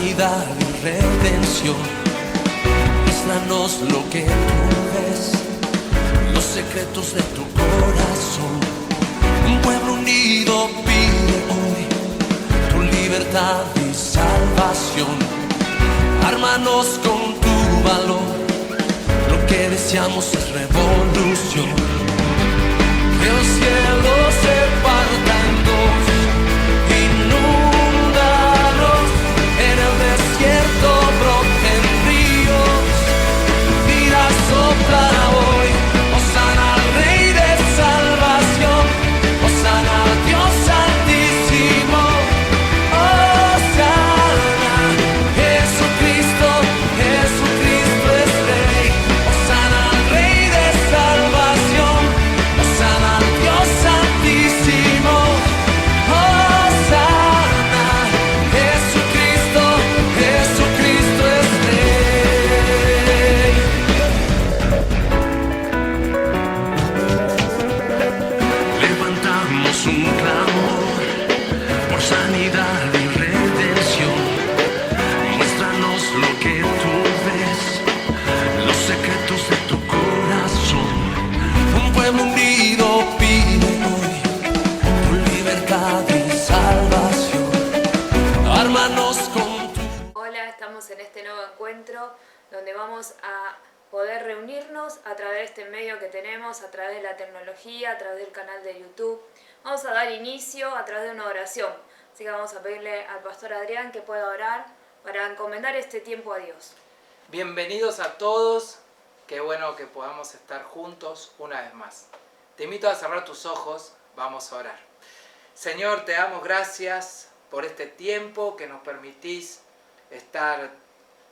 sanidad y redención. Muéstranos lo que tú ves, los secretos de tu corazón. Un pueblo unido pide hoy tu libertad y salvación. Ármanos con tu valor, lo que deseamos es revolución. Que el cielo se parta en dos, inúndanos, en el desierto broten ríos, vida sopla hoy. Hosana al Rey de salvación, hosana al Dios altísimo, hosana, Jesucristo, Jesucristo es Rey. Hosana al Rey de salvación, hosana al Dios altísimo, hosana, Jesucristo, Jesucristo es Rey. Levantamos un clamor por sanidad y redención. Muéstranos lo que tú ves, los secretos de tu corazón. Un pueblo unido pide hoy tu libertad y salvación. Ármanos con tu... Hola, estamos en este nuevo encuentro donde vamos a poder reunirnos a través de este medio que tenemos, a través de la tecnología, a través del canal de YouTube. Vamos a dar inicio a través de una oración. Así que vamos a pedirle al pastor Adrián que pueda orar para encomendar este tiempo a Dios. Bienvenidos a todos, qué bueno que podamos estar juntos una vez más. Te invito a cerrar tus ojos, vamos a orar. Señor, te damos gracias por este tiempo que nos permitís estar,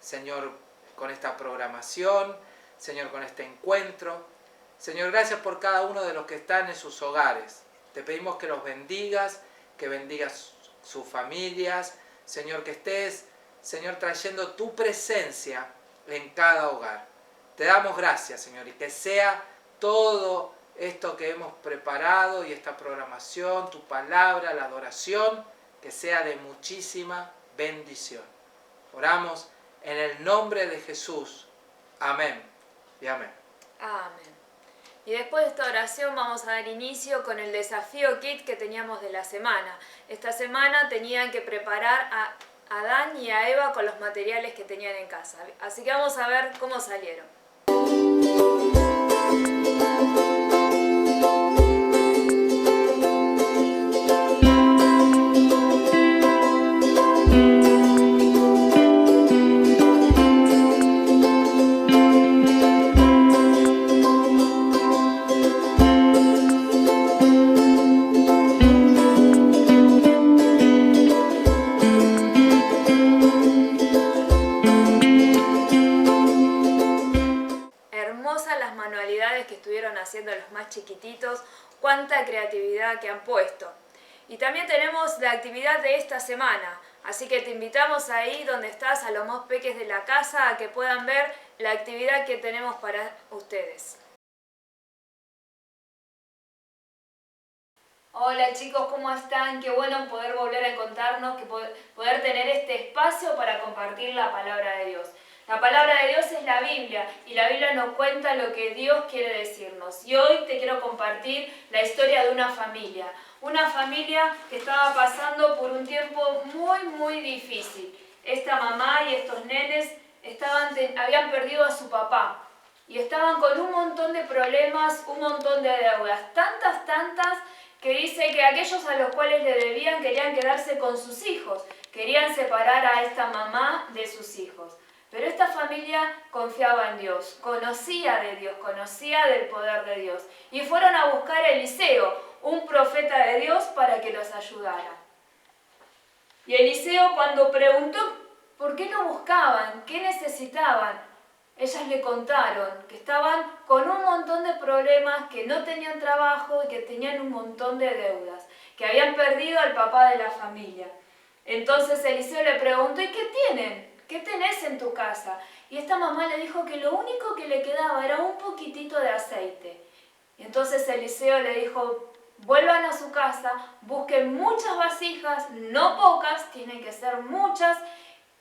Señor, con esta programación, Señor, con este encuentro. Señor, gracias por cada uno de los que están en sus hogares. Te pedimos que los bendigas, que bendigas sus familias. Señor, que estés, Señor, trayendo tu presencia en cada hogar. Te damos gracias, Señor, y que sea todo esto que hemos preparado y esta programación, tu palabra, la adoración, que sea de muchísima bendición. Oramos en el nombre de Jesús. Amén y amén. Amén. Y después de esta oración vamos a dar inicio con el desafío kit que teníamos de la semana. Esta semana tenían que preparar a Adán y a Eva con los materiales que tenían en casa. Así que vamos a ver cómo salieron. Que estuvieron haciendo los más chiquititos, cuánta creatividad que han puesto. Y también tenemos la actividad de esta semana, así que te invitamos ahí donde estás, a los más peques de la casa, a que puedan ver la actividad que tenemos para ustedes. Hola chicos, ¿cómo están? Qué bueno poder volver a encontrarnos, que poder tener este espacio para compartir la palabra de Dios. La palabra de Dios es la Biblia y la Biblia nos cuenta lo que Dios quiere decirnos. Y hoy te quiero compartir la historia de una familia que estaba pasando por un tiempo muy difícil. Esta mamá y estos nenes habían perdido a su papá y estaban con un montón de problemas, un montón de deudas, tantas que dice que aquellos a los cuales le debían querían quedarse con sus hijos, querían separar a esta mamá de sus hijos. Pero esta familia confiaba en Dios, conocía de Dios, conocía del poder de Dios. Y fueron a buscar a Eliseo, un profeta de Dios, para que los ayudara. Y Eliseo, cuando preguntó por qué lo buscaban, qué necesitaban, ellas le contaron que estaban con un montón de problemas, que no tenían trabajo y que tenían un montón de deudas, que habían perdido al papá de la familia. Entonces Eliseo le preguntó, ¿y qué tienen? ¿Qué tenés en tu casa? Y esta mamá le dijo que lo único que le quedaba era un poquitito de aceite. Y entonces Eliseo le dijo, vuelvan a su casa, busquen muchas vasijas, no pocas, tienen que ser muchas,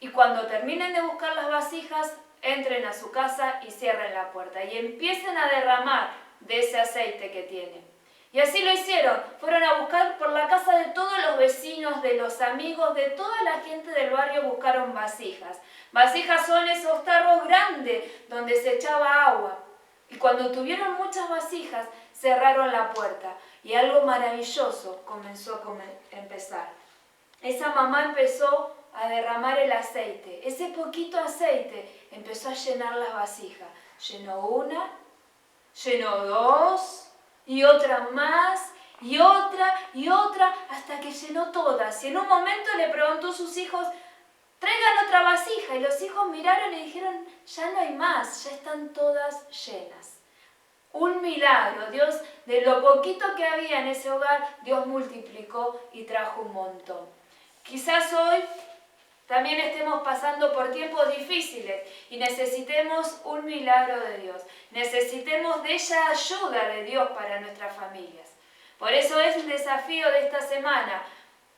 y cuando terminen de buscar las vasijas, entren a su casa y cierren la puerta y empiecen a derramar de ese aceite que tienen. Y así lo hicieron, fueron a buscar por la casa de todos los vecinos, de los amigos, de toda la gente del barrio, buscaron vasijas. Vasijas son esos tarros grandes donde se echaba agua. Y cuando tuvieron muchas vasijas, cerraron la puerta y algo maravilloso comenzó a empezar. Esa mamá empezó a derramar el aceite. Ese poquito aceite empezó a llenar las vasijas. Llenó una, llenó dos, y otra más, y otra, hasta que llenó todas. Y en un momento le preguntó a sus hijos, traigan otra vasija. Y los hijos miraron y dijeron, ya no hay más, ya están todas llenas. Un milagro. Dios, de lo poquito que había en ese hogar, Dios multiplicó y trajo un montón. Quizás hoy también estemos pasando por tiempos difíciles y necesitemos un milagro de Dios. Necesitemos de esa ayuda de Dios para nuestras familias. Por eso es el desafío de esta semana,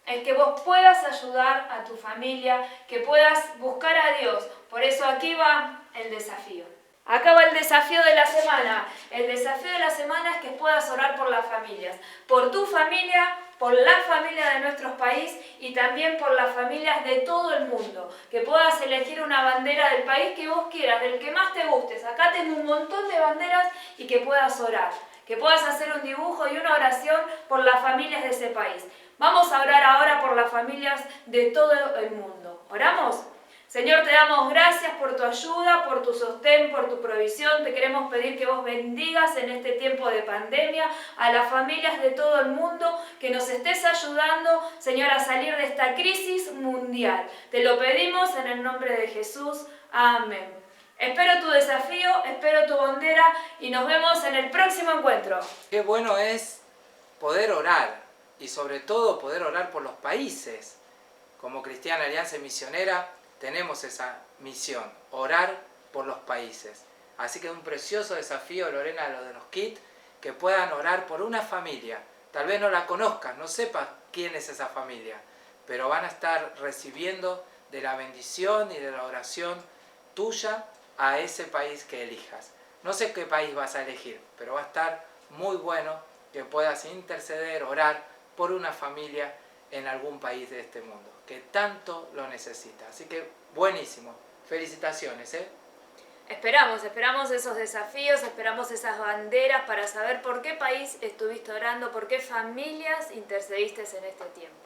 es que vos puedas ayudar a tu familia, que puedas buscar a Dios. Por eso aquí va el desafío. Acá va el desafío de la semana. El desafío de la semana es que puedas orar por las familias, por tu familia, por la familia de nuestro país y también por las familias de todo el mundo. Que puedas elegir una bandera del país que vos quieras, del que más te guste. Acá tengo un montón de banderas y que puedas orar. Que puedas hacer un dibujo y una oración por las familias de ese país. Vamos a orar ahora por las familias de todo el mundo. ¿Oramos? Señor, te damos gracias por tu ayuda, por tu sostén, por tu provisión. Te queremos pedir que vos bendigas en este tiempo de pandemia a las familias de todo el mundo, que nos estés ayudando, Señor, a salir de esta crisis mundial. Te lo pedimos en el nombre de Jesús. Amén. Espero tu desafío, espero tu bandera y nos vemos en el próximo encuentro. Qué bueno es poder orar y sobre todo poder orar por los países. Como Cristiana Alianza Misionera tenemos esa misión, orar por los países. Así que es un precioso desafío, Lorena, lo de los kits, que puedan orar por una familia. Tal vez no la conozcas, no sepas quién es esa familia, pero van a estar recibiendo de la bendición y de la oración tuya a ese país que elijas. No sé qué país vas a elegir, pero va a estar muy bueno que puedas interceder, orar por una familia en algún país de este mundo, que tanto lo necesita. Así que buenísimo. Felicitaciones, ¿eh? Esperamos esos desafíos, esperamos esas banderas para saber por qué país estuviste orando, por qué familias intercediste en este tiempo.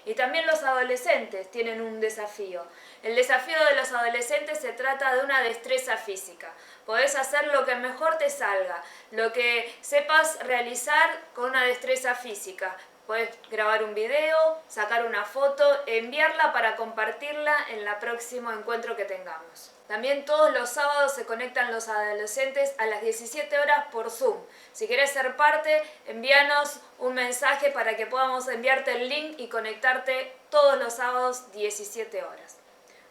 Y también los adolescentes tienen un desafío. El desafío de los adolescentes se trata de una destreza física. Podés hacer lo que mejor te salga, lo que sepas realizar con una destreza física. Puedes grabar un video, sacar una foto, enviarla para compartirla en el próximo encuentro que tengamos. También todos los sábados se conectan los adolescentes a las 17 horas por Zoom. Si querés ser parte, envíanos un mensaje para que podamos enviarte el link y conectarte todos los sábados 17 horas.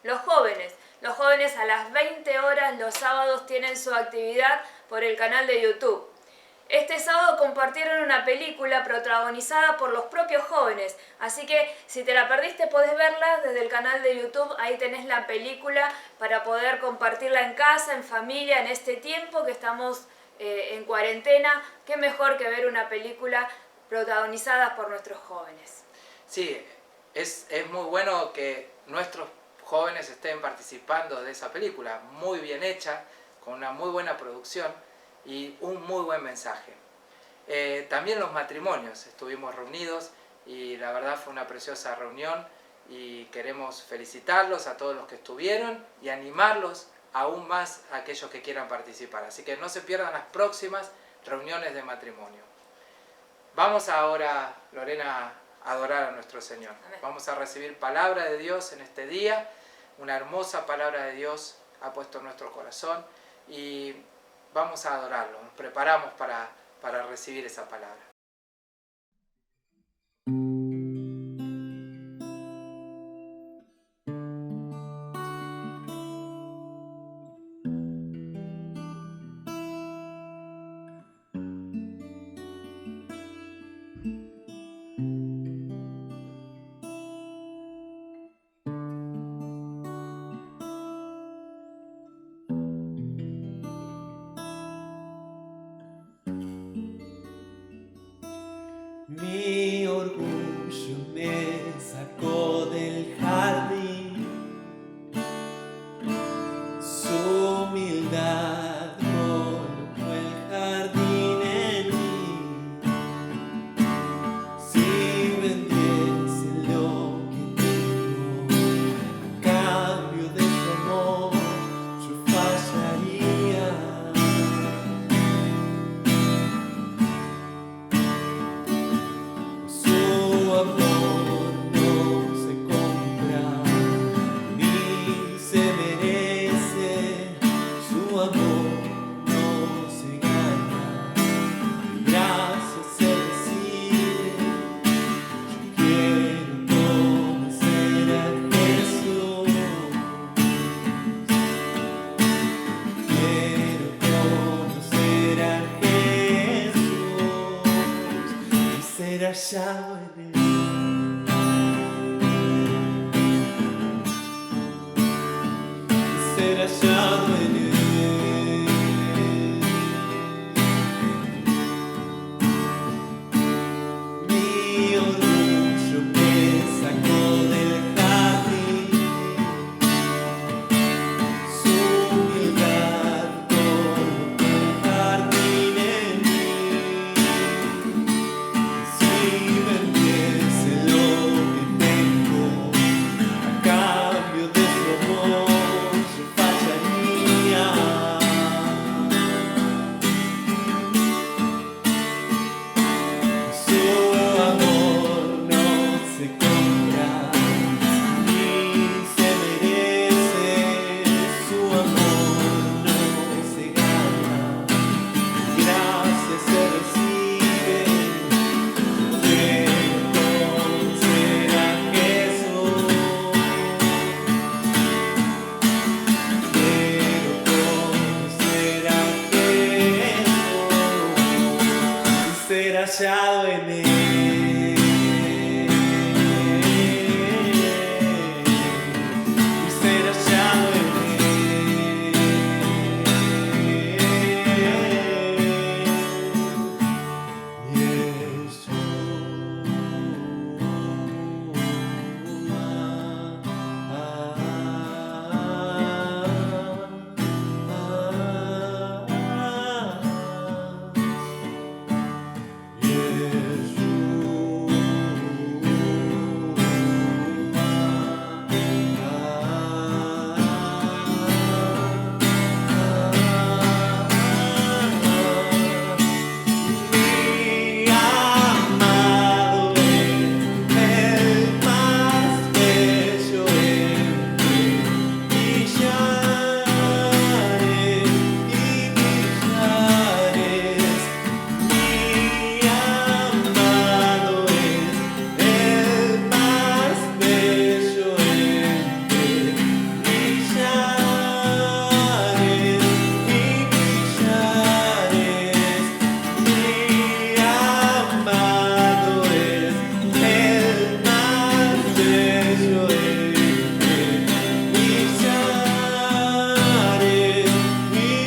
Los jóvenes a las 20 horas los sábados tienen su actividad por el canal de YouTube. Este sábado compartieron una película protagonizada por los propios jóvenes, así que si te la perdiste podés verla desde el canal de YouTube, ahí tenés la película para poder compartirla en casa, en familia, en este tiempo que estamos en cuarentena. Qué mejor que ver una película protagonizada por nuestros jóvenes. Sí, es muy bueno que nuestros jóvenes estén participando de esa película, muy bien hecha, con una muy buena producción y un muy buen mensaje. También los matrimonios, estuvimos reunidos y la verdad fue una preciosa reunión y queremos felicitarlos a todos los que estuvieron y animarlos aún más a aquellos que quieran participar. Así que no se pierdan las próximas reuniones de matrimonio. Vamos ahora, Lorena, a adorar a nuestro Señor. Amén. Vamos a recibir palabra de Dios en este día. Una hermosa palabra de Dios ha puesto en nuestro corazón y vamos a adorarlo. Nos preparamos para recibir esa palabra. hallado en él. Mi orgullo me sacó del jardín, su humildad colocó el jardín en mí. Si vendiese lo que tengo a cambio de su amor, yo fallaría. Su amor no se compra ni se merece, su amor no se gana, gracias se recibe. Quiero conocer a Jesús, quiero conocer a Jesús y ser hallado en él. Y ser hallado en Mi amado es el más bello entre millares y millares. Mi amado es el más bello entre millares y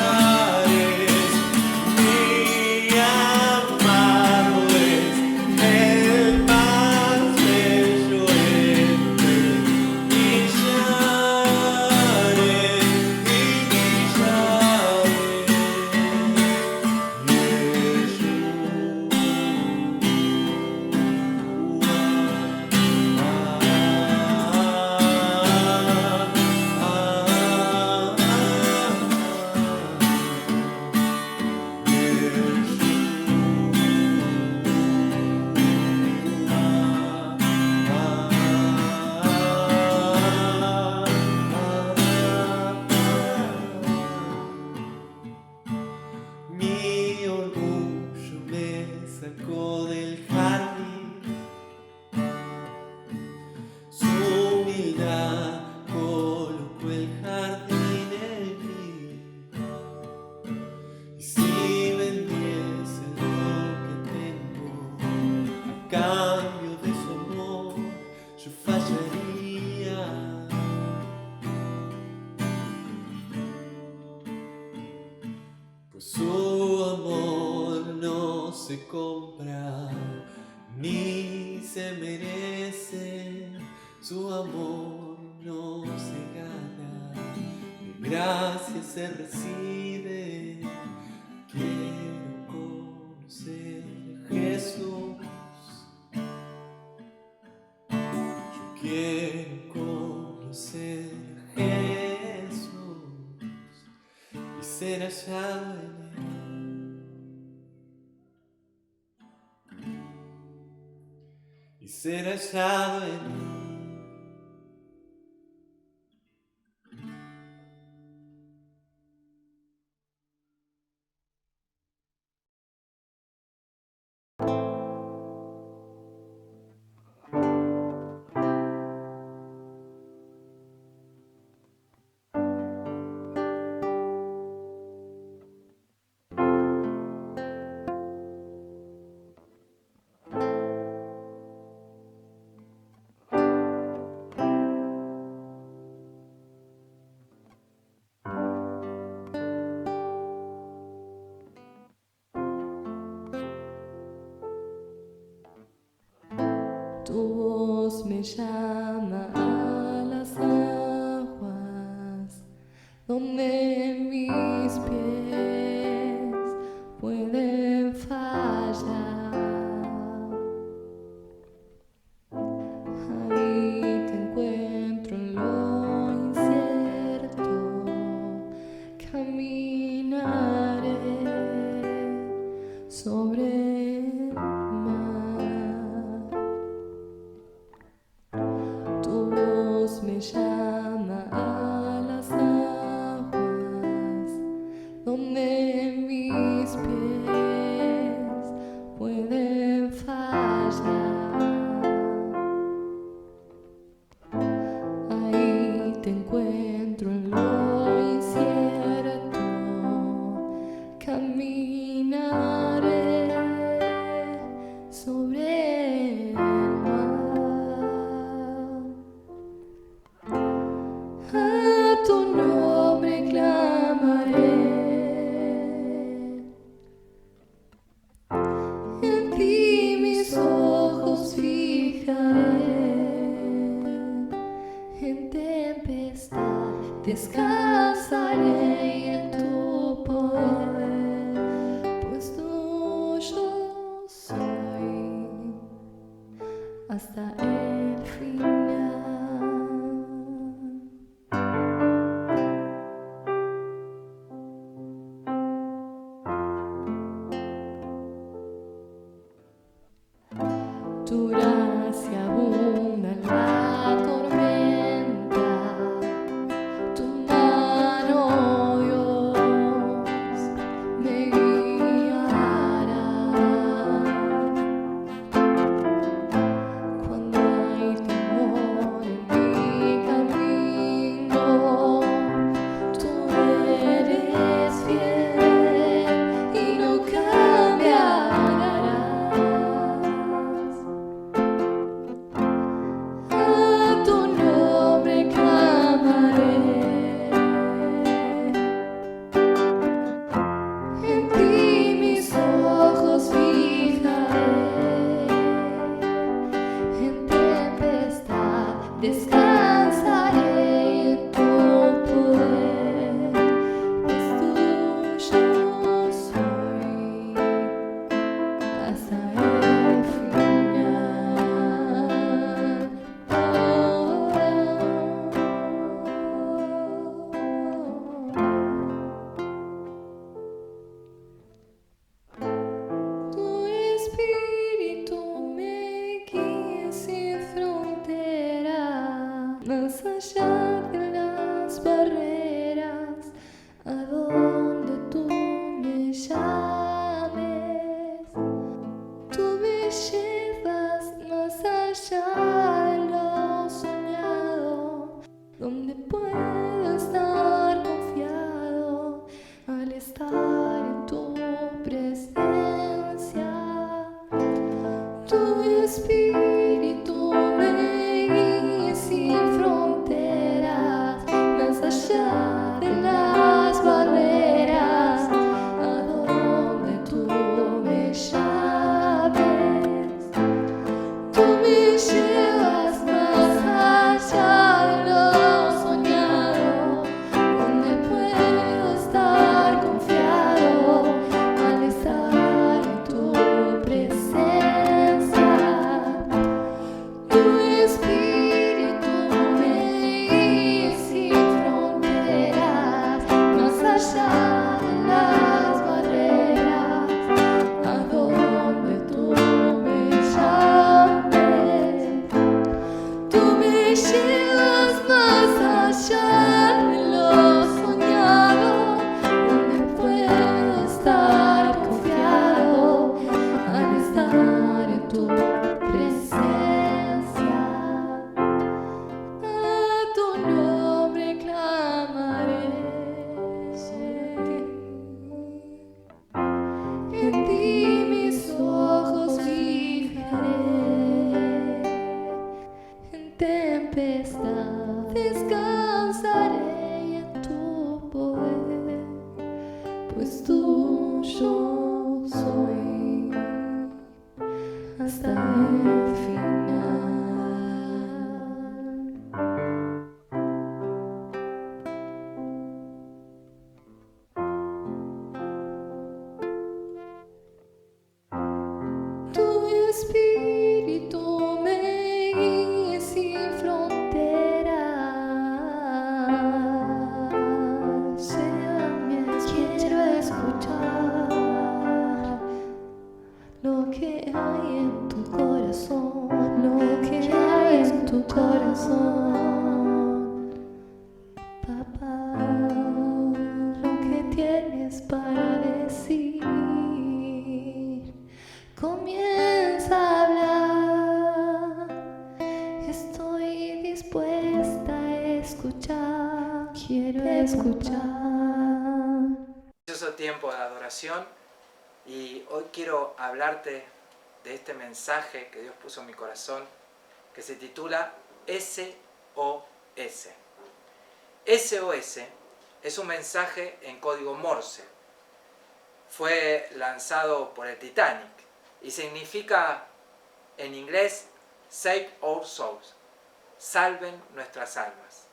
millares. Mi amado es el más bello entre millares y millares. Mi amado es el más bello entre Mi orgullo me sacó del jardín, su humildad colocó el jardín en mí. Y si vendiese lo que tengo a cambio de su amor, yo fallaría. Pues su amor no se compra ni se merece, su amor no se gana, ni gracia se recibe. Quiero conocer a Jesús, yo quiero conocer a Jesús y ser hallado en él. Y ser hallado en él. Tu voz me llama a las aguas, donde mis pies pueden fallar. Ahí te encuentro en lo incierto, caminaré sobre el mar. Tu voz me llama a las aguas, donde mis pies pueden fallar. Ahí te encuentro en lo incierto, caminaré sobre el mar. A tu nombre clamaré, en ti mis ojos fijaré. En tempestad descansaré en tu poder, pues tuyo soy hasta el final. Tu gracia abunda en la tormenta, tu mano, Dios, me guiará. Cuando hay temor en mi camino, tú eres fiel y no cambiarás. A tu nombre clamaré, en ti mis ojos fijaré. En tempestad descansaré en tu poder, pues tuyo soy hasta el final. Tu espíritu me guía sin frontera, más allá de las barreras, a donde tú me llames. Tú me llevas más allá de lo soñado, donde puedo estar confiado al estar en tu presencia. Tu espíritu me guía sin fronteras, más allá de las barreras, a donde tú me llames. Tú me llevas más allá de lo soñado, escuchar, quiero escuchar. Precioso tiempo de adoración y hoy quiero hablarte de este mensaje que Dios puso en mi corazón que se titula SOS. SOS es un mensaje en código Morse. Fue lanzado por el Titanic y significa en inglés Save Our Souls, salven nuestras almas.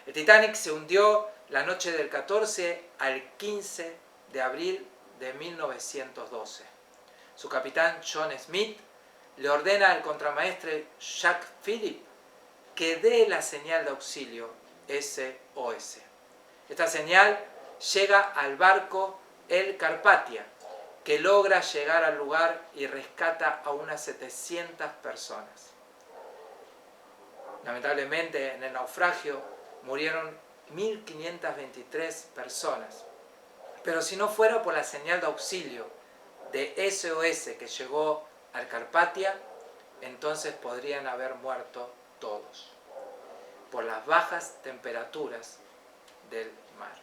El Titanic se hundió la noche del 14 al 15 de abril de 1912. Su capitán John Smith le ordena al contramaestre Jack Philip que dé la señal de auxilio SOS. Esta señal llega al barco el Carpathia, que logra llegar al lugar y rescata a unas 700 personas. Lamentablemente, en el naufragio murieron 1.523 personas. Pero si no fuera por la señal de auxilio de SOS que llegó al Carpathia, entonces podrían haber muerto todos, por las bajas temperaturas del mar.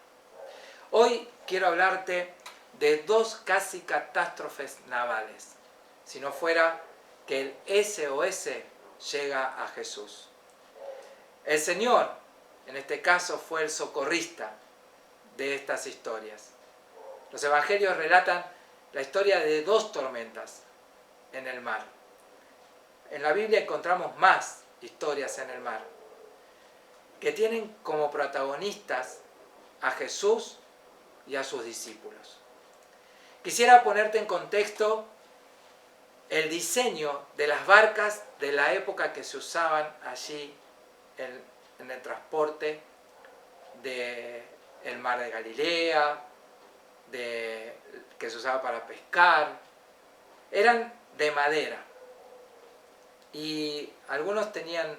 Hoy quiero hablarte de dos casi catástrofes navales, si no fuera que el SOS llega a Jesús. El Señor, en este caso, fue el socorrista de estas historias. Los evangelios relatan la historia de dos tormentas en el mar. En la Biblia encontramos más historias en el mar, que tienen como protagonistas a Jesús y a sus discípulos. Quisiera ponerte en contexto el diseño de las barcas de la época que se usaban allí en el transporte del mar de Galilea, que se usaba para pescar. Eran de madera y algunos tenían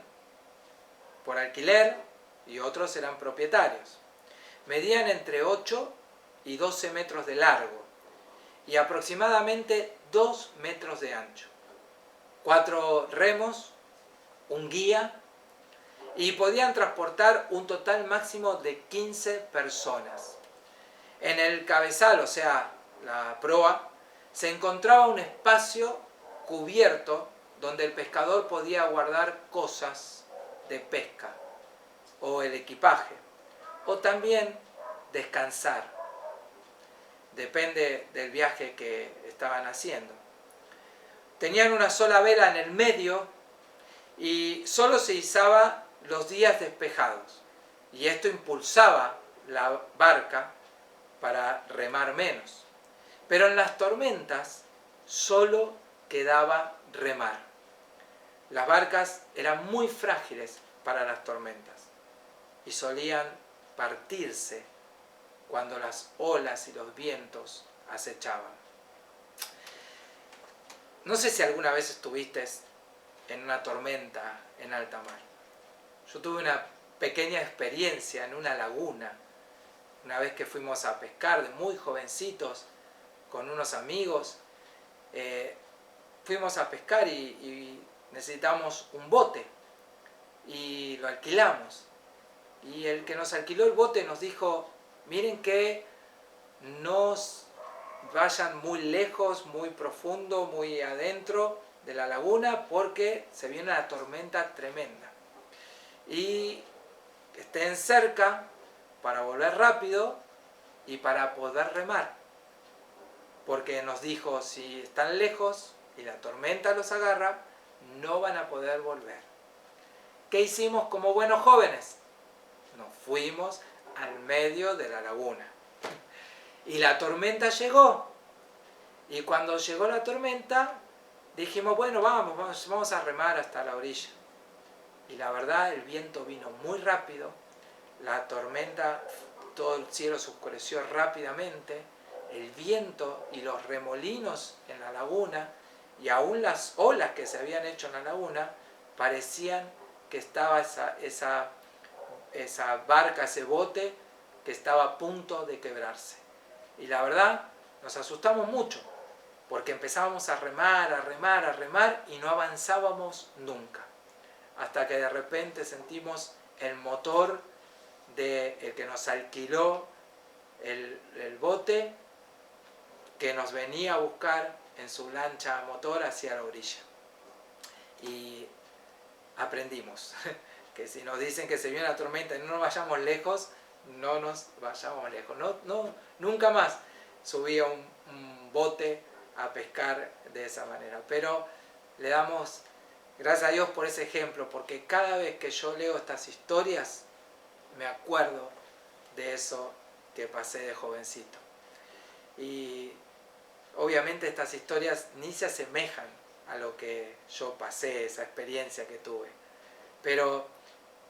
por alquiler y otros eran propietarios. Medían entre 8 y 12 metros de largo y aproximadamente 2 metros de ancho. 4 remos, un guía, y podían transportar un total máximo de 15 personas. En el cabezal, o sea, la proa, se encontraba un espacio cubierto donde el pescador podía guardar cosas de pesca o el equipaje, o también descansar. Depende del viaje que estaban haciendo. Tenían una sola vela en el medio y solo se izaba los días despejados. Y esto impulsaba la barca para remar menos. Pero en las tormentas solo quedaba remar. Las barcas eran muy frágiles para las tormentas y solían partirse cuando las olas y los vientos acechaban. No sé si alguna vez estuviste en una tormenta en alta mar. Yo tuve una pequeña experiencia en una laguna, una vez que fuimos a pescar de muy jovencitos con unos amigos. Fuimos a pescar y necesitamos un bote y lo alquilamos. Y el que nos alquiló el bote nos dijo: miren que no vayan muy lejos, muy profundo, muy adentro de la laguna, porque se viene una tormenta tremenda. Y estén cerca para volver rápido y para poder remar. Porque nos dijo, si están lejos y la tormenta los agarra, no van a poder volver. ¿Qué hicimos como buenos jóvenes? Nos fuimos al medio de la laguna. Y la tormenta llegó. Y cuando llegó la tormenta, dijimos, bueno, vamos a remar hasta la orilla. Y la verdad, el viento vino muy rápido. La tormenta, todo el cielo se oscureció rápidamente. El viento y los remolinos en la laguna, y aún las olas que se habían hecho en la laguna, parecían que estaba esa barca, ese bote, que estaba a punto de quebrarse. Y la verdad, nos asustamos mucho, porque empezábamos a remar, y no avanzábamos nunca. Hasta que de repente sentimos el motor del que nos alquiló el bote, que nos venía a buscar en su lancha a motor hacia la orilla. Y aprendimos que si nos dicen que se viene la tormenta y no nos vayamos lejos, no nos vayamos lejos. Nunca más subí a un bote a pescar de esa manera. Pero le damos gracias a Dios por ese ejemplo, porque cada vez que yo leo estas historias, me acuerdo de eso que pasé de jovencito. Y obviamente estas historias ni se asemejan a lo que yo pasé, esa experiencia que tuve. Pero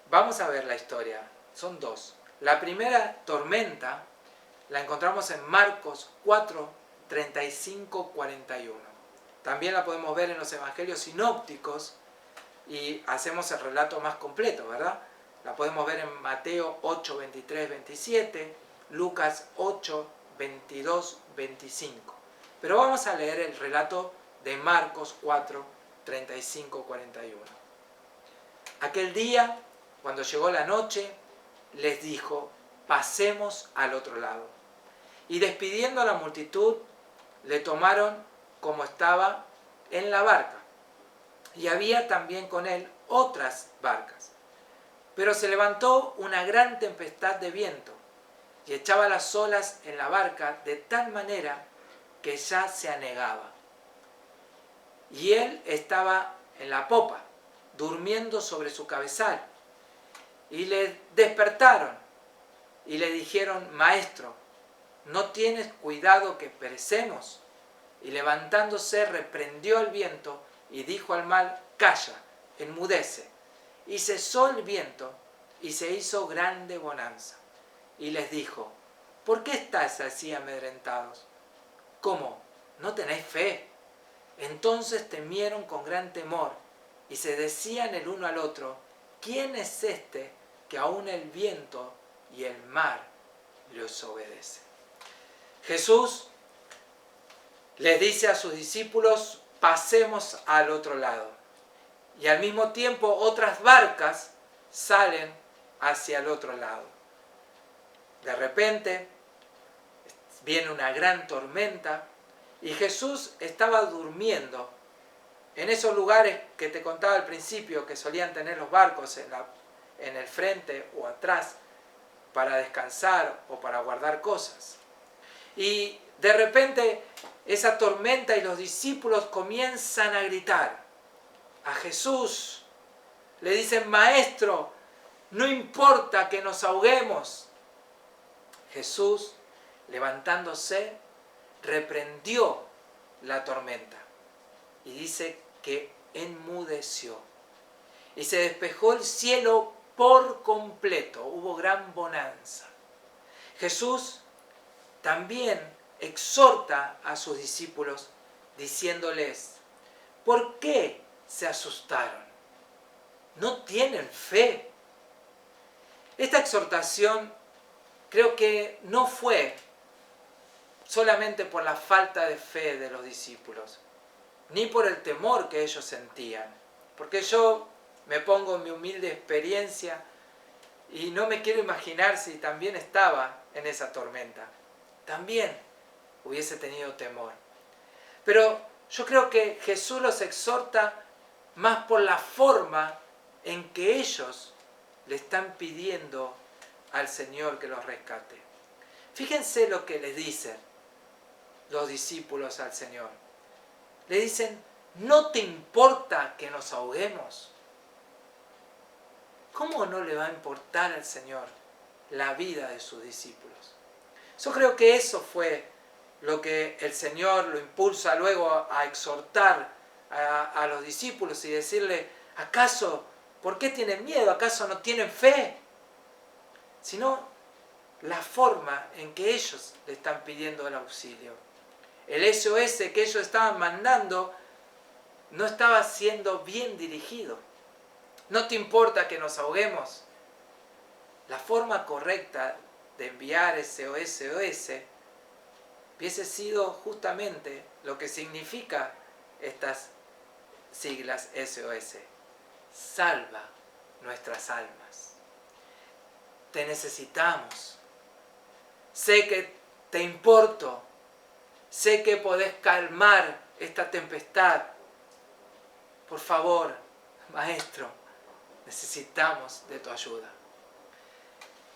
vamos a ver la historia. Son dos. La primera tormenta la encontramos en Marcos 4, 35, 41. También la podemos ver en los evangelios sinópticos y hacemos el relato más completo, ¿verdad? La podemos ver en Mateo 8, 23, 27, Lucas 8, 22, 25. Pero vamos a leer el relato de Marcos 4, 35, 41. Aquel día, cuando llegó la noche, les dijo: pasemos al otro lado. Y despidiendo a la multitud, le tomaron como estaba en la barca. Y había también con él otras barcas. Pero se levantó una gran tempestad de viento y echaba las olas en la barca de tal manera que ya se anegaba. Y él estaba en la popa, durmiendo sobre su cabezal. Y le despertaron y le dijeron: Maestro, ¿no tienes cuidado que perecemos? Y levantándose reprendió al viento y dijo al mar: Calla, enmudece. Y cesó el viento y se hizo grande bonanza. Y les dijo: ¿por qué estáis así amedrentados? ¿Cómo? ¿No tenéis fe? Entonces temieron con gran temor y se decían el uno al otro: ¿quién es este que aún el viento y el mar les obedecen? Jesús les dice a sus discípulos: pasemos al otro lado. Y al mismo tiempo otras barcas salen hacia el otro lado. De repente viene una gran tormenta y Jesús estaba durmiendo en esos lugares que te contaba al principio, que solían tener los barcos en el frente o atrás para descansar o para guardar cosas. Y de repente esa tormenta y los discípulos comienzan a gritar a Jesús. Le dicen: Maestro, no importa que nos ahoguemos. Jesús, levantándose, reprendió la tormenta y dice que enmudeció. Y se despejó el cielo por completo, hubo gran bonanza. Jesús también exhorta a sus discípulos diciéndoles: ¿por qué se asustaron? ¿No tienen fe? Esta exhortación creo que no fue solamente por la falta de fe de los discípulos, ni por el temor que ellos sentían. Porque yo me pongo en mi humilde experiencia y no me quiero imaginar si también estaba en esa tormenta. También hubiese tenido temor. Pero yo creo que Jesús los exhorta más por la forma en que ellos le están pidiendo al Señor que los rescate. Fíjense lo que les dicen los discípulos al Señor. Le dicen: ¿no te importa que nos ahoguemos? ¿Cómo no le va a importar al Señor la vida de sus discípulos? Yo creo que eso fue lo que el Señor lo impulsa luego a exhortar a los discípulos y decirle: ¿acaso, por qué tienen miedo? ¿Acaso no tienen fe? Sino la forma en que ellos le están pidiendo el auxilio. El SOS que ellos estaban mandando no estaba siendo bien dirigido. ¿No te importa que nos ahoguemos? La forma correcta de enviar ese SOS hubiese sido justamente lo que significa estas siglas SOS: salva nuestras almas. te necesitamos. Sé que te importo. Sé que podés calmar esta tempestad. Por favor, Maestro, necesitamos de tu ayuda.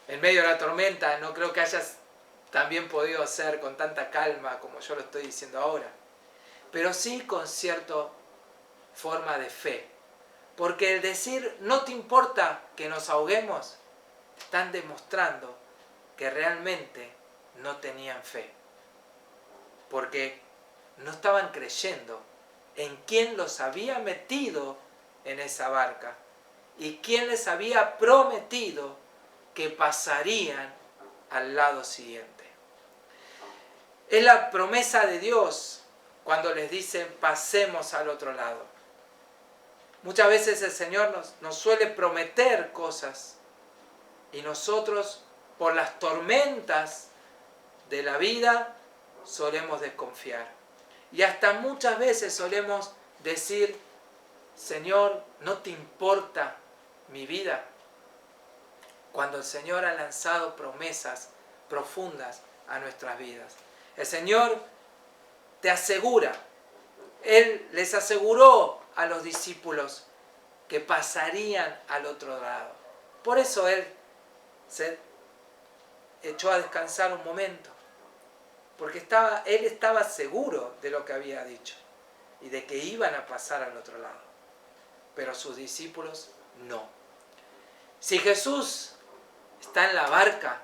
En medio de la tormenta, no creo que hayas también podido hacer con tanta calma como yo lo estoy diciendo ahora, pero sí con cierta forma de fe. Porque el decir no te importa que nos ahoguemos, están demostrando que realmente no tenían fe. Porque no estaban creyendo en quién los había metido en esa barca y quién les había prometido que pasarían al lado siguiente. Es la promesa de Dios cuando les dicen pasemos al otro lado. Muchas veces el Señor nos suele prometer cosas y nosotros por las tormentas de la vida solemos desconfiar. Y hasta muchas veces solemos decir, Señor, ¿no te importa mi vida? Cuando el Señor ha lanzado promesas profundas a nuestras vidas. El Señor te asegura, Él les aseguró a los discípulos que pasarían al otro lado. Por eso Él se echó a descansar un momento. Porque Él estaba seguro de lo que había dicho y de que iban a pasar al otro lado. Pero sus discípulos no. Si Jesús está en la barca,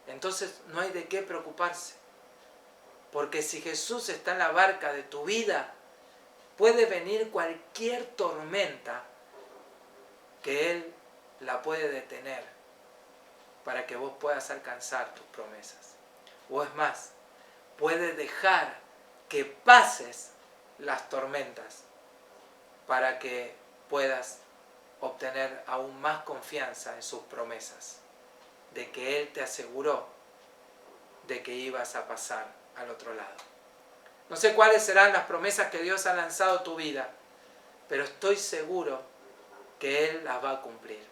entonces no hay de qué preocuparse. Porque si Jesús está en la barca de tu vida, puede venir cualquier tormenta que Él la puede detener para que vos puedas alcanzar tus promesas. O es más, puede dejar que pases las tormentas para que puedas obtener aún más confianza en sus promesas, de que Él te aseguró de que ibas a pasar al otro lado. No sé cuáles serán las promesas que Dios ha lanzado a tu vida, pero estoy seguro que Él las va a cumplir.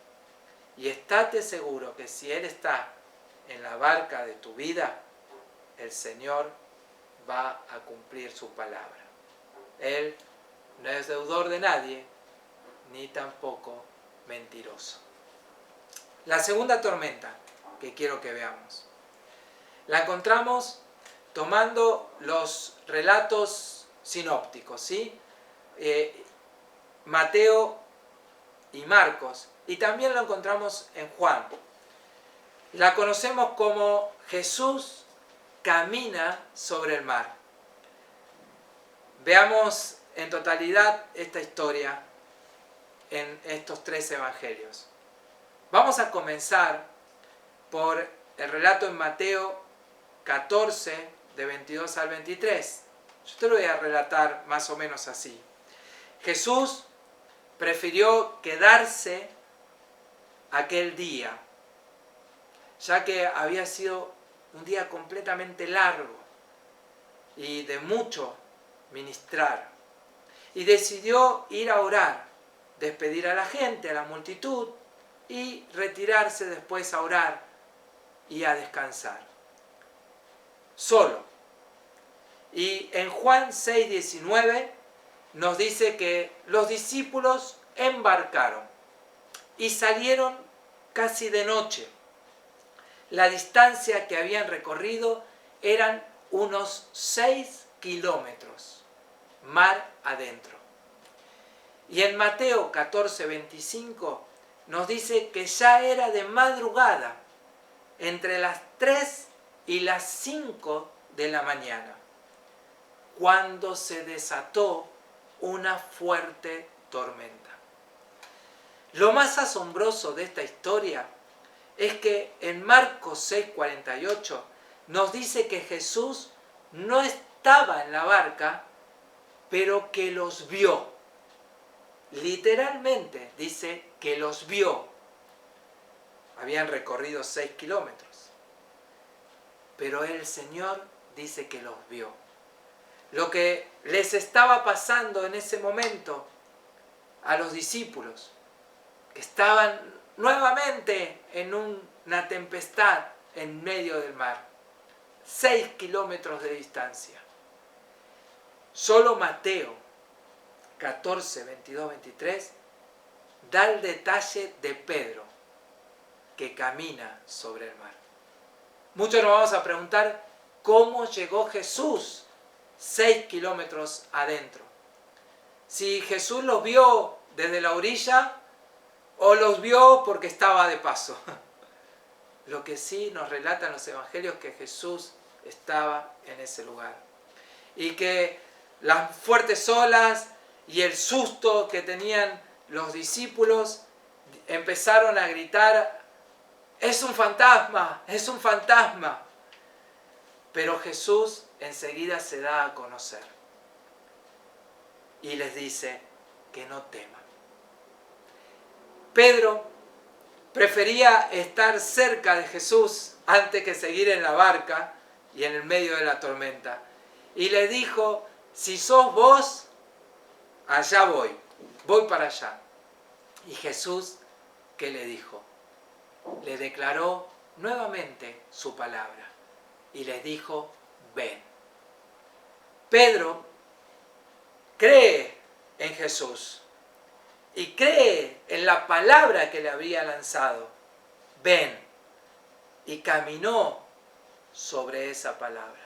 Y estate seguro que si Él está en la barca de tu vida, el Señor va a cumplir su palabra. Él no es deudor de nadie, ni tampoco mentiroso. La segunda tormenta que quiero que veamos, la encontramos tomando los relatos sinópticos, ¿sí? Mateo y Marcos, y también lo encontramos en Juan. La conocemos como Jesús camina sobre el mar. Veamos en totalidad esta historia en estos 3 evangelios. Vamos a comenzar por el relato en Mateo 14, de 22 al 23. Yo te lo voy a relatar más o menos así. Jesús prefirió quedarse aquel día, ya que había sido un día completamente largo y de mucho ministrar. Y decidió ir a orar, despedir a la gente, a la multitud, y retirarse después a orar y a descansar. Solo. Y en Juan 6:19 nos dice que los discípulos embarcaron y salieron casi de noche. La distancia que habían recorrido eran unos 6 kilómetros, mar adentro. Y en Mateo 14:25 nos dice que ya era de madrugada, entre las 3 y las 5 de la mañana, cuando se desató una fuerte tormenta. Lo más asombroso de esta historia es que en Marcos 6:48 nos dice que Jesús no estaba en la barca, pero que los vio. Literalmente dice que los vio. Habían recorrido 6 kilómetros. Pero el Señor dice que los vio. Lo que les estaba pasando en ese momento a los discípulos, que estaban nuevamente en un una tempestad en medio del mar. 6 kilómetros de distancia. Solo Mateo 14, 22, 23 da el detalle de Pedro que camina sobre el mar. Muchos nos vamos a preguntar cómo llegó Jesús 6 kilómetros adentro. Si Jesús los vio desde la orilla o los vio porque estaba de paso. Lo que sí nos relatan los evangelios es que Jesús estaba en ese lugar. Y que las fuertes olas y el susto que tenían los discípulos empezaron a gritar: ¡es un fantasma! ¡Es un fantasma! Pero Jesús enseguida se da a conocer y les dice que no teman. Pedro prefería estar cerca de Jesús antes que seguir en la barca y en el medio de la tormenta. Y le dijo: si sos vos, allá voy para allá. Y Jesús, ¿qué le dijo? Le declaró nuevamente su palabra y les dijo: ven. Pedro cree en Jesús y cree en la palabra que le había lanzado. Ven. Y caminó sobre esa palabra.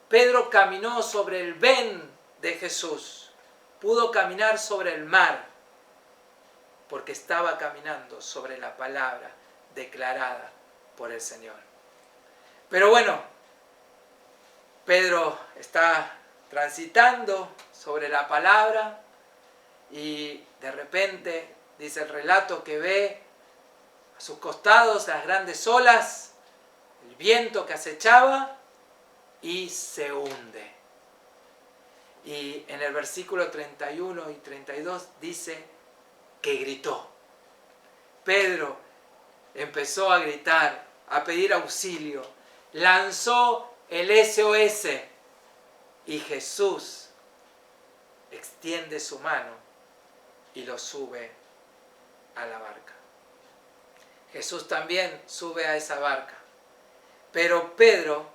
Pedro caminó sobre el ven de Jesús. Pudo caminar sobre el mar porque estaba caminando sobre la palabra declarada por el Señor. Pero bueno, Pedro está transitando sobre la palabra y de repente dice el relato que ve a sus costados las grandes olas, el viento que acechaba y se hunde. Y en el versículo 31 y 32 dice que gritó. Pedro empezó a gritar, a pedir auxilio, lanzó el SOS y Jesús extiende su mano y lo sube a la barca. Jesús también sube a esa barca, pero Pedro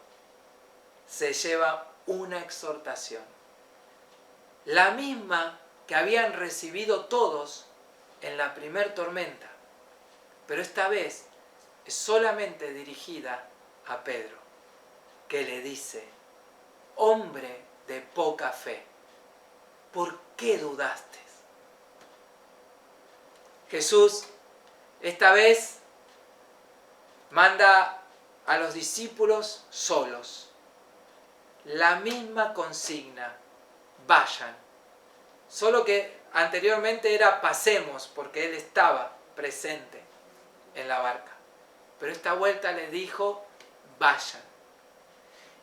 se lleva una exhortación, la misma que habían recibido todos en la primer tormenta, pero esta vez es solamente dirigida a Pedro, que le dice: hombre de poca fe, ¿por qué dudaste? Jesús esta vez manda a los discípulos solos. La misma consigna: vayan. Solo que anteriormente era pasemos, porque Él estaba presente en la barca. Pero esta vuelta les dijo: vayan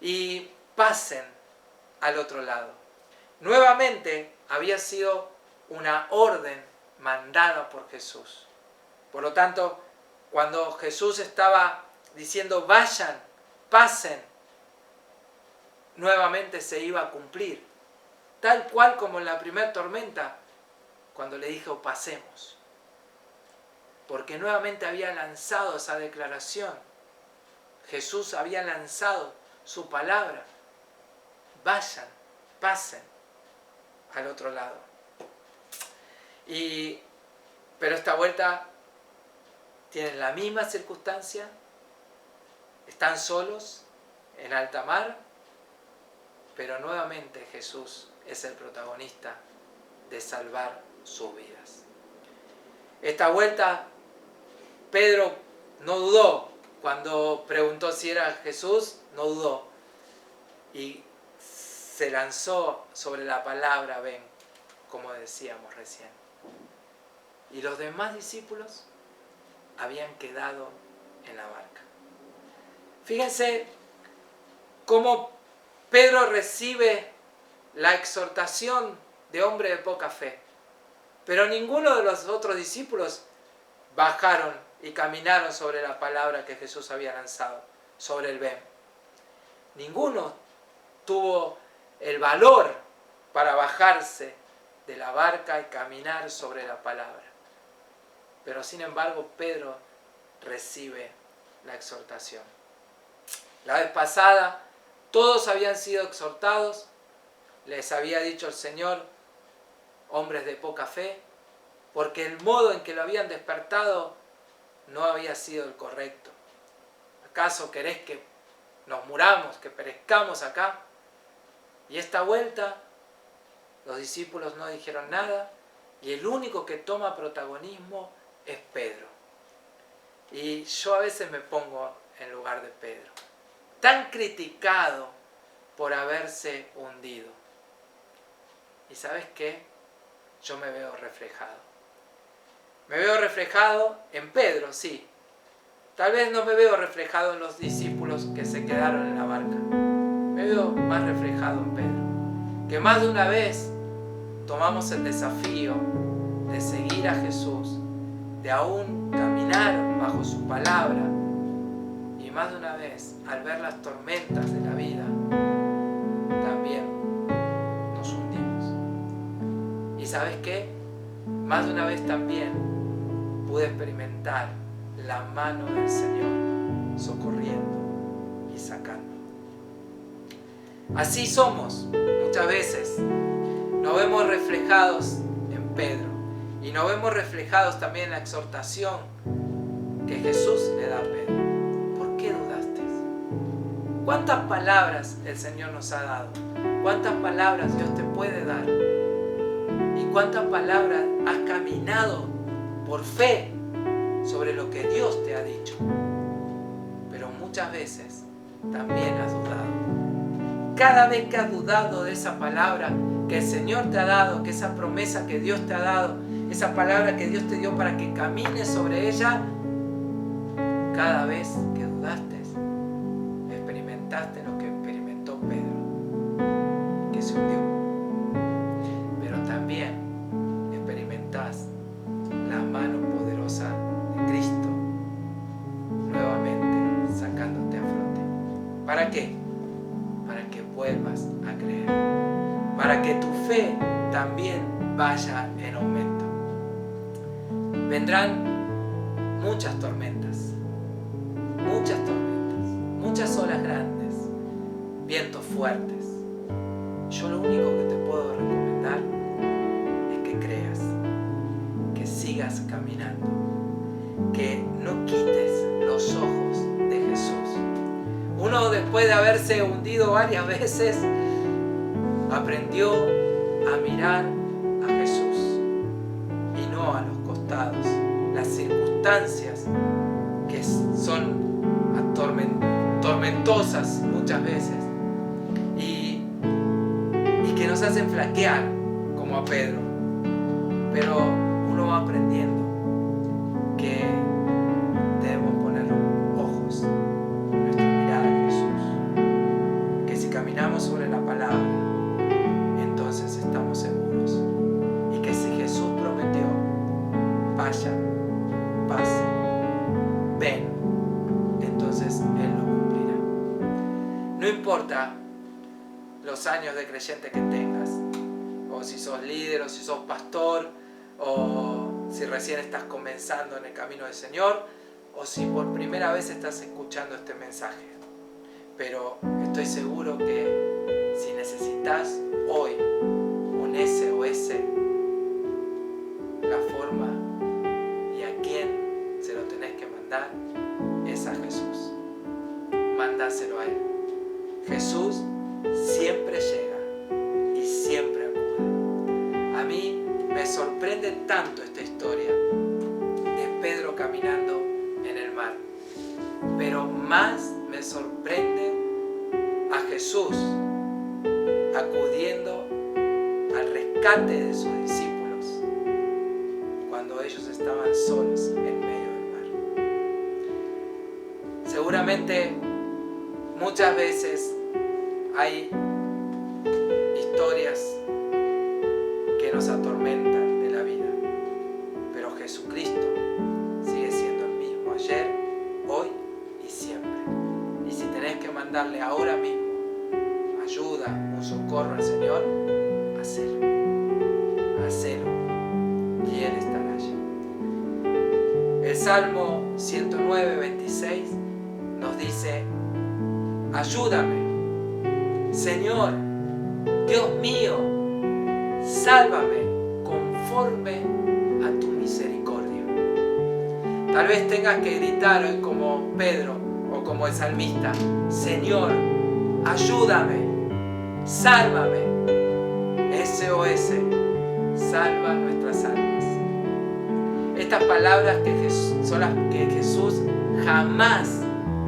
y pasen al otro lado. Nuevamente había sido una orden mandada por Jesús. Por lo tanto, cuando Jesús estaba diciendo vayan, pasen, nuevamente se iba a cumplir. Tal cual como en la primera tormenta, cuando le dijo pasemos. Porque nuevamente había lanzado esa declaración. Jesús había lanzado su palabra. Vayan, pasen al otro lado. Pero esta vuelta tienen la misma circunstancia. Están solos en alta mar. Pero nuevamente Jesús es el protagonista de salvar sus vidas. Esta vuelta Pedro no dudó. Cuando preguntó si era Jesús, no dudó. Y se lanzó sobre la palabra ven, como decíamos recién. Y los demás discípulos habían quedado en la barca. Fíjense cómo Pedro recibe la exhortación de hombre de poca fe. Pero ninguno de los otros discípulos bajaron y caminaron sobre la palabra que Jesús había lanzado, sobre el ven. Ninguno tuvo el valor para bajarse de la barca y caminar sobre la palabra. Pero sin embargo, Pedro recibe la exhortación. La vez pasada todos habían sido exhortados, les había dicho el Señor, hombres de poca fe, porque el modo en que lo habían despertado no había sido el correcto. ¿Acaso querés que nos muramos, que perezcamos acá? Y esta vuelta los discípulos no dijeron nada y el único que toma protagonismo es Pedro. Y yo a veces me pongo en lugar de Pedro, tan criticado por haberse hundido. ¿Y sabes qué? Yo me veo reflejado. Me veo reflejado en Pedro, sí. Tal vez no me veo reflejado en los discípulos que se quedaron en la barca. Me veo más reflejado en Pedro, que más de una vez tomamos el desafío de seguir a Jesús, de aún caminar bajo su palabra, y más de una vez, al ver las tormentas de la vida, también nos hundimos. ¿Y sabes qué? Más de una vez también pude experimentar la mano del Señor socorriendo y sacando. Así somos muchas veces. Nos vemos reflejados en Pedro y nos vemos reflejados también en la exhortación que Jesús le da a Pedro. ¿Por qué dudaste? ¿Cuántas palabras el Señor nos ha dado? ¿Cuántas palabras Dios te puede dar? ¿Y cuántas palabras has caminado por fe sobre lo que Dios te ha dicho? Pero muchas veces también has dudado. Cada vez que has dudado de esa palabra que el Señor te ha dado, que esa promesa que Dios te ha dado, esa palabra que Dios te dio para que camines sobre ella, cada vez que dudaste, experimentaste lo que experimentó Pedro, que se hundió. Pero también experimentás la mano poderosa de Cristo nuevamente sacándote a flote. ¿Para qué? Para que vuelvas a creer, para que tu fe también vaya en aumento. Vendrán muchas tormentas, muchas olas grandes, vientos fuertes. Yo lo único que te puedo recomendar es que creas, que sigas caminando, que no quites los ojos de Jesús. Uno, después de haberse hundido varias veces, aprendió a mirar a Jesús y no a los costados, las circunstancias que son tormentosas muchas veces y que nos hacen flaquear como a Pedro. Pero uno va aprendiendo que debemos poner ojos en nuestra mirada en Jesús, que si caminamos sobre la palabra, entonces estamos seguros, y que si Jesús prometió, vaya, pase, ven, entonces Él lo cumplirá. No importa los años de creyente que tengas, o si sos líder, o si sos pastor, o si recién estás comenzando en el camino del Señor, o si por primera vez estás escuchando este mensaje. Pero estoy seguro que si necesitas hoy un SOS, la forma y a quién se lo tenés que mandar es a Jesús. Mándaselo a Él. Jesús siempre llega y siempre acude. A mí me sorprende tanto esta historia de Pedro caminando en el mar, pero más me sorprende a Jesús acudiendo al rescate de sus discípulos cuando ellos estaban solos en medio del mar. Seguramente muchas veces hay historias que nos atormentan de la vida, pero Jesucristo sigue siendo el mismo ayer, hoy y siempre. Y si tenés que mandarle ahora mismo ayuda, un socorro al Señor, hacelo, y Él estará allí. El Salmo 109, 26 nos dice: ayúdame, Señor, Dios mío, sálvame conforme a tu misericordia. Tal vez tengas que gritar hoy como Pedro o como el salmista: Señor, ayúdame, sálvame. SOS, salva nuestras almas. Estas palabras son las que Jesús jamás,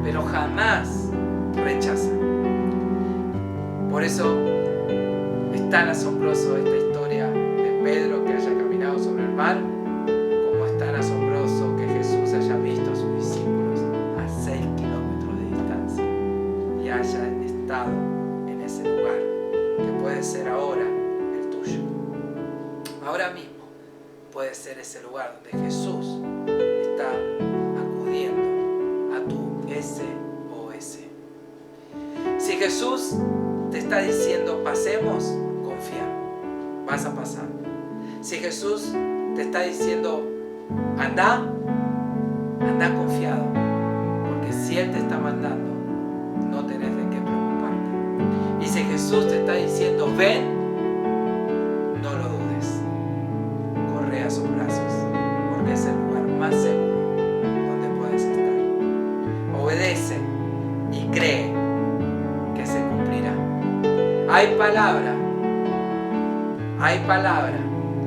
pero jamás rechaza. Por eso es tan asombroso esta historia de Pedro que haya caminado sobre el mar, como es tan asombroso que Jesús haya visto a sus discípulos a 6 kilómetros de distancia y haya estado en ese lugar, que puede ser ahora el tuyo. Ahora mismo puede ser ese lugar donde Jesús está acudiendo a tu SOS. Si Jesús te está diciendo pasemos, confía, vas a pasar. Si Jesús te está diciendo anda confiado, porque si Él te está mandando, no tenés de qué preocuparte. Y si Jesús te está diciendo ven, no lo dudes, corre a sus brazos, porque es el lugar más seguro donde puedes estar. Obedece y cree que se cumplirá. Hay palabra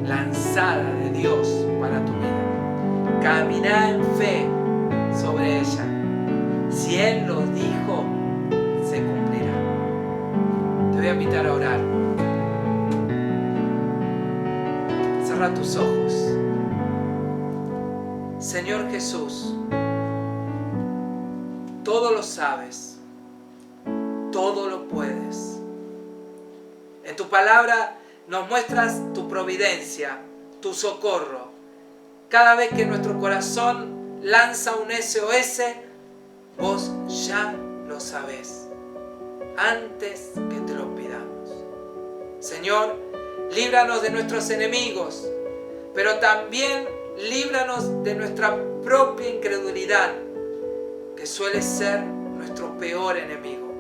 lanzada de Dios para tu vida. Camina en fe sobre ella. Si Él lo dijo, se cumplirá. Te voy a invitar a orar. Cierra tus ojos. Señor Jesús, todo lo sabes, todo lo puedes. En tu palabra nos muestras tu providencia, tu socorro. Cada vez que nuestro corazón lanza un SOS, vos ya lo sabés, antes que te lo pidamos. Señor, líbranos de nuestros enemigos, pero también líbranos de nuestra propia incredulidad, que suele ser nuestro peor enemigo.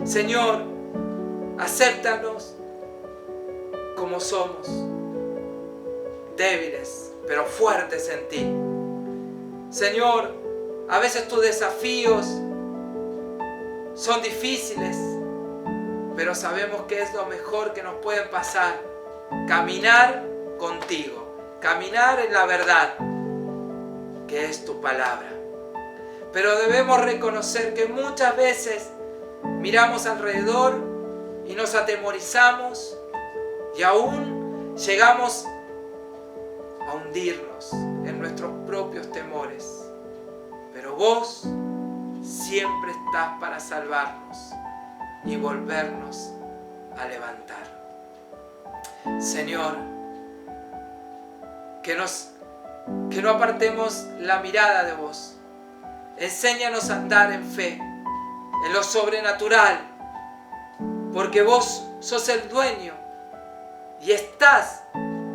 Señor, acéptanos como somos, débiles, pero fuertes en ti. Señor, a veces tus desafíos son difíciles, pero sabemos que es lo mejor que nos puede pasar. Caminar contigo, caminar en la verdad, que es tu palabra. Pero debemos reconocer que muchas veces miramos alrededor y nos atemorizamos y aún llegamos a hundirnos en nuestros propios temores. Pero vos siempre estás para salvarnos y volvernos a levantar. Señor, que no apartemos la mirada de vos. Enséñanos a andar en fe, en lo sobrenatural, porque vos sos el dueño y estás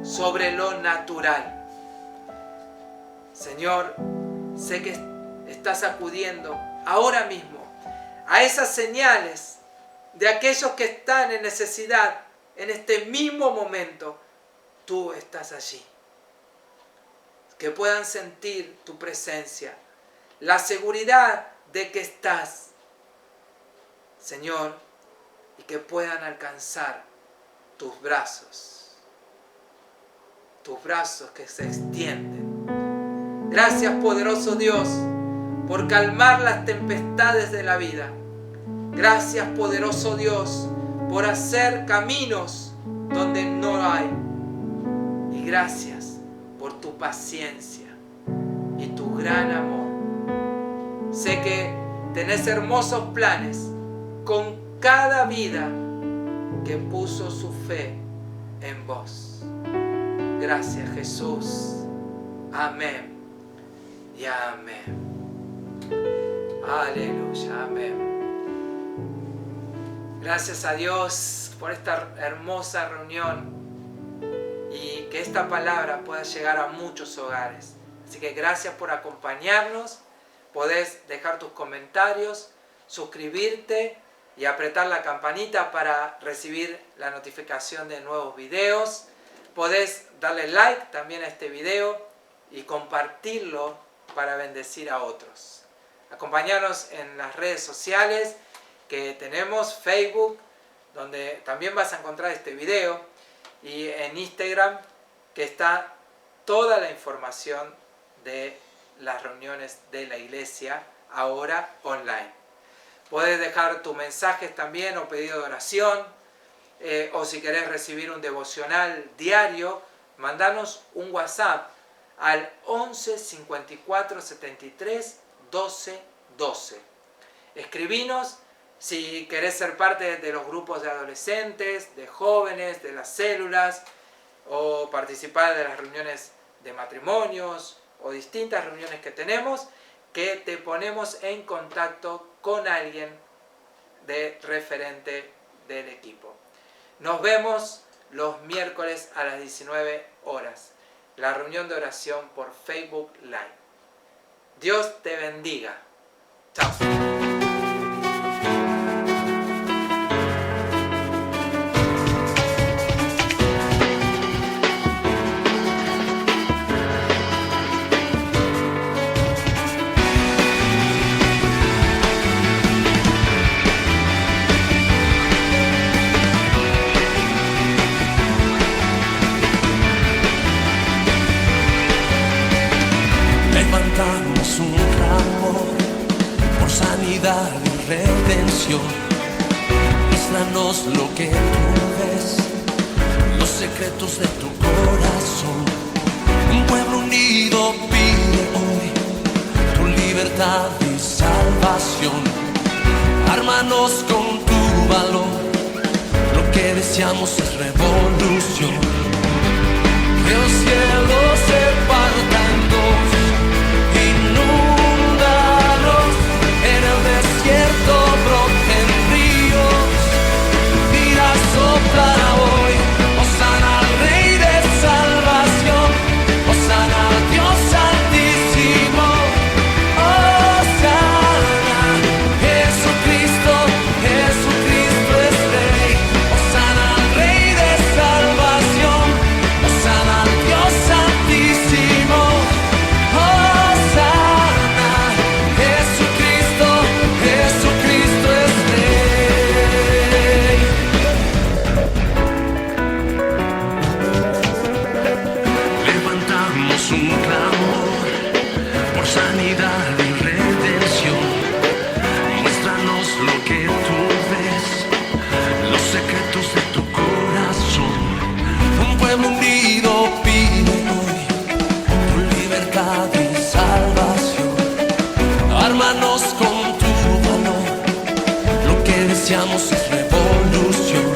sobre lo natural. Señor, sé que estás acudiendo ahora mismo a esas señales de aquellos que están en necesidad en este mismo momento. Tú estás allí. Que puedan sentir tu presencia, la seguridad de que estás, Señor, y que puedan alcanzar tus brazos que se extienden. Gracias, poderoso Dios, por calmar las tempestades de la vida. Gracias, poderoso Dios, por hacer caminos donde no hay. Y gracias por tu paciencia y tu gran amor. Sé que tenés hermosos planes con cada vida que puso su fe en vos. Gracias, Jesús. Amén y amén. Aleluya, amén. Gracias a Dios por esta hermosa reunión y que esta palabra pueda llegar a muchos hogares. Así que gracias por acompañarnos. Podés dejar tus comentarios, suscribirte y apretar la campanita para recibir la notificación de nuevos videos. Podés darle like también a este video y compartirlo para bendecir a otros. Acompáñanos en las redes sociales que tenemos, Facebook, donde también vas a encontrar este video, y en Instagram, que está toda la información de las reuniones de la iglesia ahora online. Puedes dejar tus mensajes también o pedido de oración, o si querés recibir un devocional diario, mandanos un WhatsApp al 11 54 73 12 12. Escribinos si querés ser parte de los grupos de adolescentes, de jóvenes, de las células, o participar de las reuniones de matrimonios o distintas reuniones que tenemos, que te ponemos en contacto con alguien de referente del equipo. Nos vemos los miércoles a las 19 horas, la reunión de oración por Facebook Live. Dios te bendiga. Chao. Levantamos un clamor por sanidad y redención. Muéstranos lo que tú ves, los secretos de tu corazón. Un pueblo unido pide hoy tu libertad y salvación. Ármanos con tu valor, lo que deseamos es revolución. Que los cielos se partan en dos, inúndanos, en el desierto broten ríos, vida sopla hoy. Hosana al Rey de salvación, hosana al Dios altísimo, hosana, Jesucristo, Jesucristo es Rey. Hosana al Rey de salvación, hosana al Dios altísimo, hosana, Jesucristo, Jesucristo es Rey. Levantamos un clamor por sanidad y redención. Muéstranos lo que tú ves, los secretos de tu corazón. Un pueblo unido pide hoy tu libertad y salvación. Ármanos con tu valor, lo que deseamos es revolución.